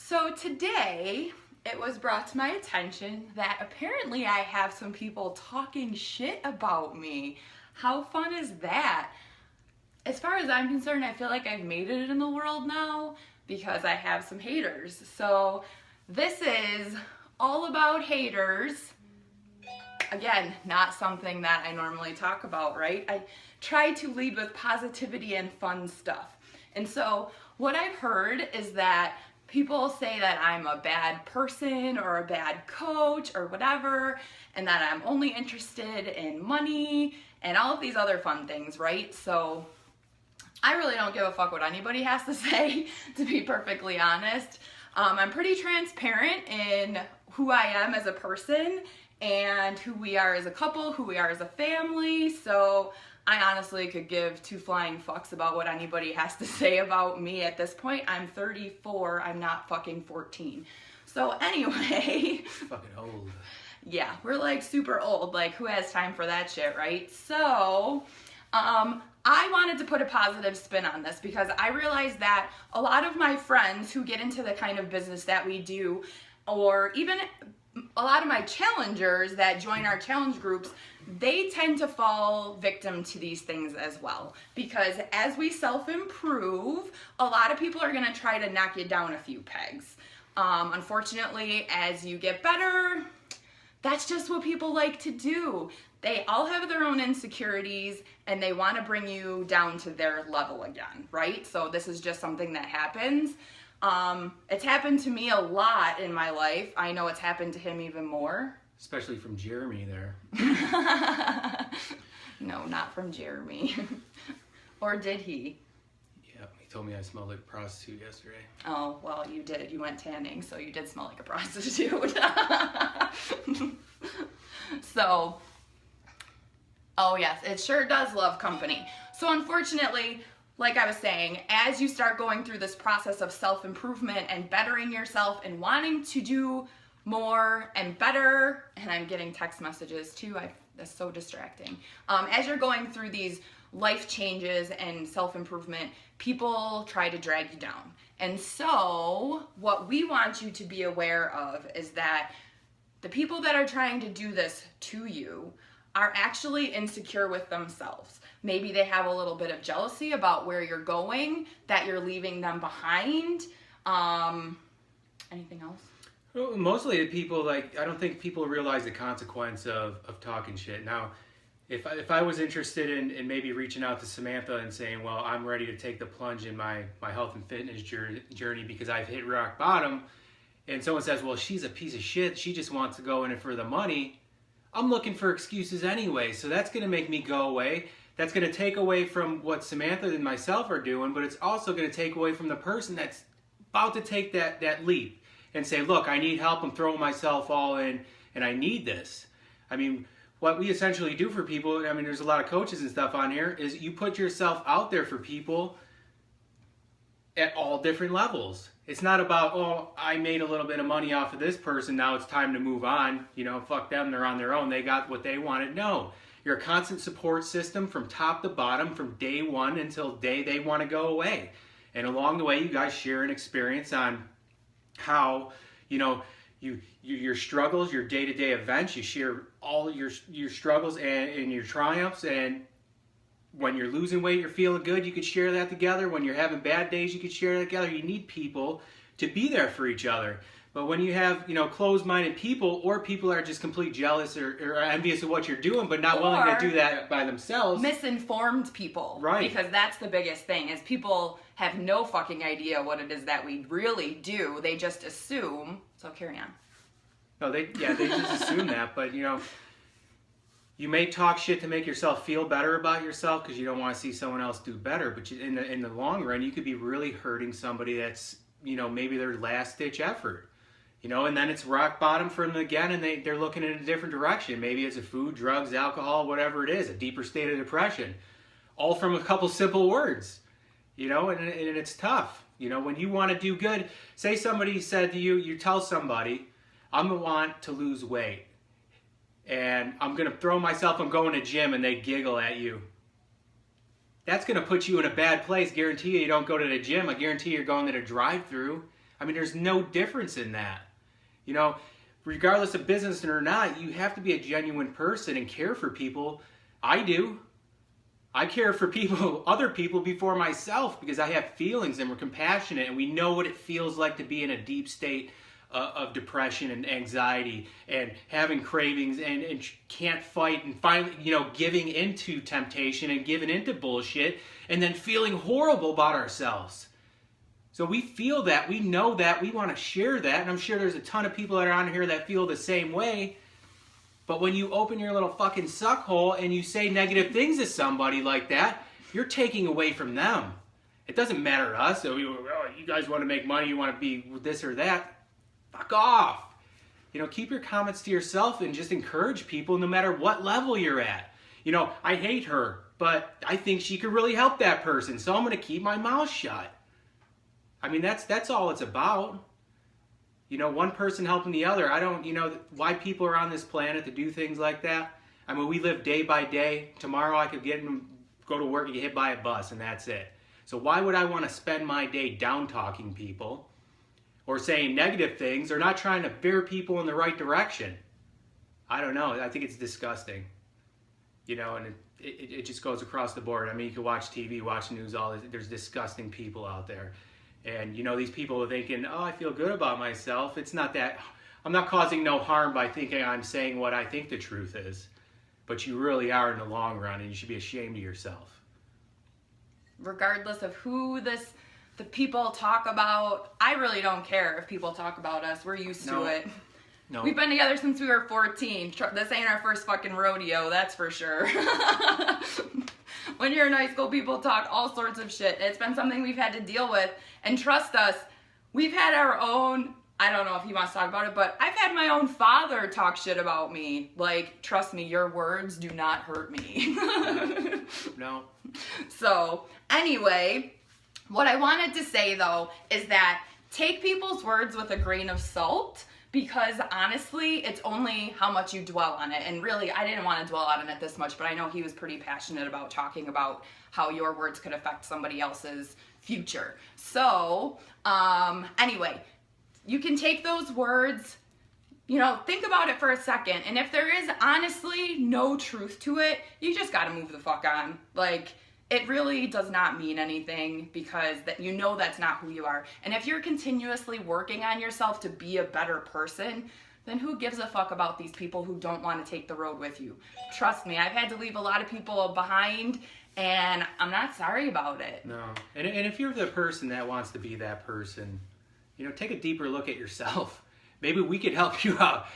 So today it was brought to my attention that apparently I have some people talking shit about me. How fun is that? As far as I'm concerned, I feel like I've made it in the world now because I have some haters. So this is all about haters. Again, not something that I normally talk about, right? I try to lead with positivity and fun stuff. And so what I've heard is that people say that I'm a bad person or a bad coach or whatever, and that I'm only interested in money and all of these other fun things, right? So I really don't give a fuck what anybody has to say, to be perfectly honest. I'm pretty transparent in who I am as a person and who we are as a couple, who we are as a family. So I honestly could give two flying fucks about what anybody has to say about me at this point. I'm 34, I'm not fucking 14. So anyway. Fucking old. Yeah, we're like super old. Like, who has time for that shit, right? So, I wanted to put a positive spin on this because I realized that a lot of my friends who get into the kind of business that we do, or even a lot of my challengers that join our challenge groups, they tend to fall victim to these things as well. Because as we self-improve, a lot of people are going to try to knock you down a few pegs. Unfortunately, as you get better, that's just what people like to do. They all have their own insecurities and they want to bring you down to their level again, right? So this is just something that happens. It's happened to me a lot in my life. I know it's happened to him even more. Especially from Jeremy there. No, not from Jeremy. Or did he? Yeah, he told me I smelled like a prostitute yesterday. Oh, well, you did. You went tanning, so you did smell like a prostitute. So, oh yes, it sure does love company. So unfortunately, like I was saying, as you start going through this process of self-improvement and bettering yourself and wanting to do more and better, and I'm getting text messages too, that's so distracting. As you're going through these life changes and self-improvement, people try to drag you down. And so what we want you to be aware of is that the people that are trying to do this to you are actually insecure with themselves. Maybe they have a little bit of jealousy about where you're going, that you're leaving them behind. Anything else? Well, mostly the people, I don't think people realize the consequence of talking shit. Now, if I was interested in maybe reaching out to Samantha and saying, well, I'm ready to take the plunge in my health and fitness journey because I've hit rock bottom, and someone says, well, she's a piece of shit, she just wants to go in it for the money, I'm looking for excuses anyway, so that's going to make me go away. That's going to take away from what Samantha and myself are doing, but it's also going to take away from the person that's about to take that leap and say, look, I need help, I'm throwing myself all in, and I need this. I mean, what we essentially do for people, I mean, there's a lot of coaches and stuff on here, is you put yourself out there for people at all different levels. It's not about, oh, I made a little bit of money off of this person, now it's time to move on. You know, fuck them, they're on their own, they got what they wanted. No, you're a constant support system from top to bottom, from day one until day they want to go away. And along the way, you guys share an experience on how, you know, your struggles, your day-to-day events, you share all your struggles and your triumphs, and when you're losing weight, you're feeling good, you could share that together. When you're having bad days, you could share that together. You need people to be there for each other. But when you have, you know, closed-minded people, or people that are just complete jealous or envious of what you're doing, but not willing to do that by themselves. Misinformed people. Right. Because that's the biggest thing, is people have no fucking idea what it is that we really do. They just assume. So carry on. No, they just assume that, but you know, you may talk shit to make yourself feel better about yourself because you don't want to see someone else do better, but in the long run, you could be really hurting somebody that's, you know, maybe their last ditch effort, you know, and then it's rock bottom for them again, and they're looking in a different direction. Maybe it's a food, drugs, alcohol, whatever it is, a deeper state of depression, all from a couple simple words, you know, and it's tough. You know, when you want to do good, say somebody said to you, you tell somebody, I'm going to want to lose weight, and I'm going to throw myself, I'm going to gym, and they giggle at you. That's going to put you in a bad place. Guarantee you don't go to the gym. I guarantee you're going to the drive-through. I mean, there's no difference in that. You know, regardless of business or not, you have to be a genuine person and care for people. I do. I care for people, other people before myself, because I have feelings and we're compassionate and we know what it feels like to be in a deep state of depression and anxiety and having cravings and can't fight and finally, you know, giving into temptation and giving into bullshit and then feeling horrible about ourselves. So we feel that, we know that, we want to share that, and I'm sure there's a ton of people that are on here that feel the same way. But when you open your little fucking suck hole and you say negative things to somebody like that, you're taking away from them. It doesn't matter to us. So you guys want to make money, you want to be this or that. Fuck off. You know, keep your comments to yourself and just encourage people no matter what level you're at. You know, I hate her, but I think she could really help that person, so I'm going to keep my mouth shut. I mean, that's all it's about. You know, one person helping the other. I don't, you know, why people are on this planet to do things like that. I mean, we live day by day. Tomorrow I could go to work and get hit by a bus, and that's it. So why would I want to spend my day down-talking people or saying negative things or not trying to veer people in the right direction? I don't know. I think it's disgusting. You know, and it just goes across the board. I mean, you can watch TV, watch news, all this. There's disgusting people out there. And, you know, these people are thinking, oh, I feel good about myself. It's not that. I'm not causing no harm by thinking I'm saying what I think the truth is. But you really are in the long run, and you should be ashamed of yourself. Regardless of who the people talk about, I really don't care if people talk about us. We're used to it. No. We've been together since we were 14. This ain't our first fucking rodeo, that's for sure. When you're in high school, people talk all sorts of shit. It's been something we've had to deal with. And trust us, we've had our own, I don't know if he wants to talk about it, but I've had my own father talk shit about me. Like, trust me, your words do not hurt me. No. So, anyway, what I wanted to say, though, is that take people's words with a grain of salt, because honestly, it's only how much you dwell on it. And really, I didn't want to dwell on it this much, but I know he was pretty passionate about talking about how your words could affect somebody else's future. So, anyway, you can take those words, you know, think about it for a second. And if there is honestly no truth to it, you just got to move the fuck on. Like, it really does not mean anything, because that, you know, that's not who you are. And if you're continuously working on yourself to be a better person, then who gives a fuck about these people who don't want to take the road with you? Trust me, I've had to leave a lot of people behind, and I'm not sorry about it. No. And if you're the person that wants to be that person, you know, take a deeper look at yourself. Maybe we could help you out.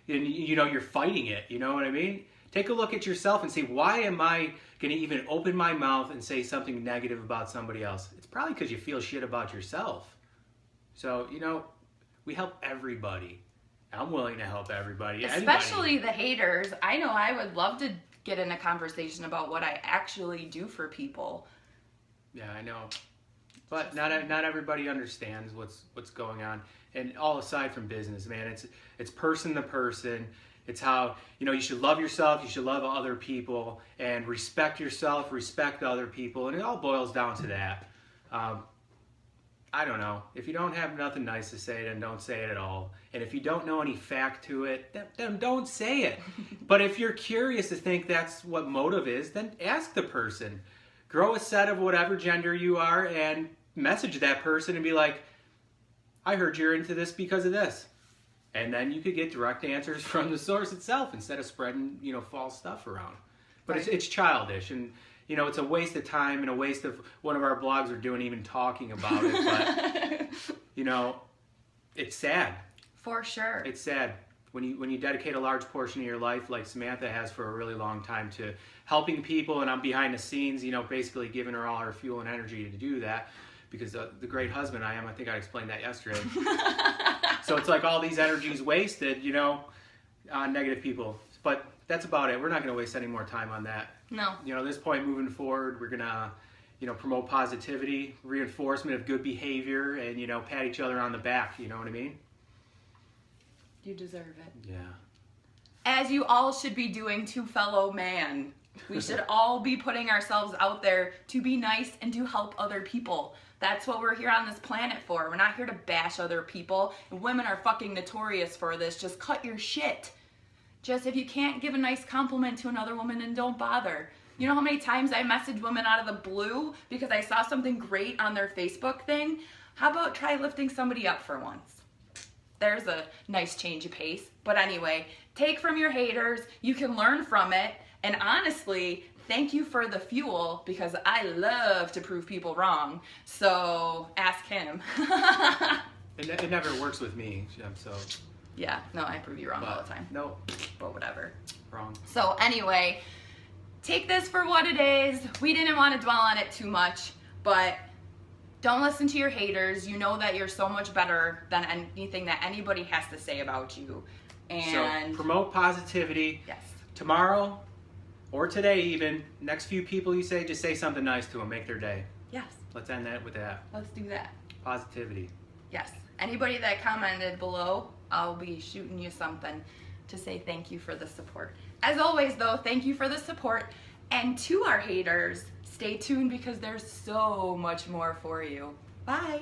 And, you know, you're fighting it. You know what I mean? Take a look at yourself and say, why am I going to even open my mouth and say something negative about somebody else? It's probably because you feel shit about yourself. So, you know, we help everybody. I'm willing to help everybody. Especially the haters. I know I would love to get in a conversation about what I actually do for people. Yeah, I know. But not everybody understands what's going on. And all aside from business, man, it's person to person. It's how, you know, you should love yourself, you should love other people, and respect yourself, respect other people, and it all boils down to that. I don't know. If you don't have nothing nice to say, then don't say it at all. And if you don't know any fact to it, then don't say it. But if you're curious to think that's what motive is, then ask the person. Grow a set of whatever gender you are and message that person and be like, I heard you're into this because of this. And then you could get direct answers from the source itself instead of spreading, you know, false stuff around. But right. It's childish, and, you know, it's a waste of time and a waste of one of our blogs are doing even talking about it. But, you know, it's sad. For sure. It's sad. When you dedicate a large portion of your life, like Samantha has for a really long time, to helping people, and I'm behind the scenes, you know, basically giving her all her fuel and energy to do that, because the great husband I am, I think I explained that yesterday. So it's like all these energies wasted, you know, on negative people. But that's about it. We're not going to waste any more time on that. No. You know, at this point moving forward, we're going to, you know, promote positivity, reinforcement of good behavior, and, you know, pat each other on the back. You know what I mean? You deserve it. Yeah. As you all should be doing to fellow man. We should all be putting ourselves out there to be nice and to help other people. That's what we're here on this planet for. We're not here to bash other people. And women are fucking notorious for this. Just cut your shit. Just if you can't give a nice compliment to another woman, then don't bother. You know how many times I message women out of the blue because I saw something great on their Facebook thing? How about try lifting somebody up for once? There's a nice change of pace. But anyway, take from your haters. You can learn from it. And honestly, thank you for the fuel, because I love to prove people wrong. So ask him. It never works with me, so. Yeah, no, I prove you wrong all the time. No. But whatever. Wrong. So anyway, take this for what it is. We didn't want to dwell on it too much, but don't listen to your haters. You know that you're so much better than anything that anybody has to say about you. And so promote positivity. Yes. Tomorrow, or today even, next few people you say, just say something nice to them. Make their day. Yes. Let's end that with that. Let's do that. Positivity. Yes. Anybody that commented below, I'll be shooting you something to say thank you for the support. As always, though, thank you for the support. And to our haters, stay tuned because there's so much more for you. Bye.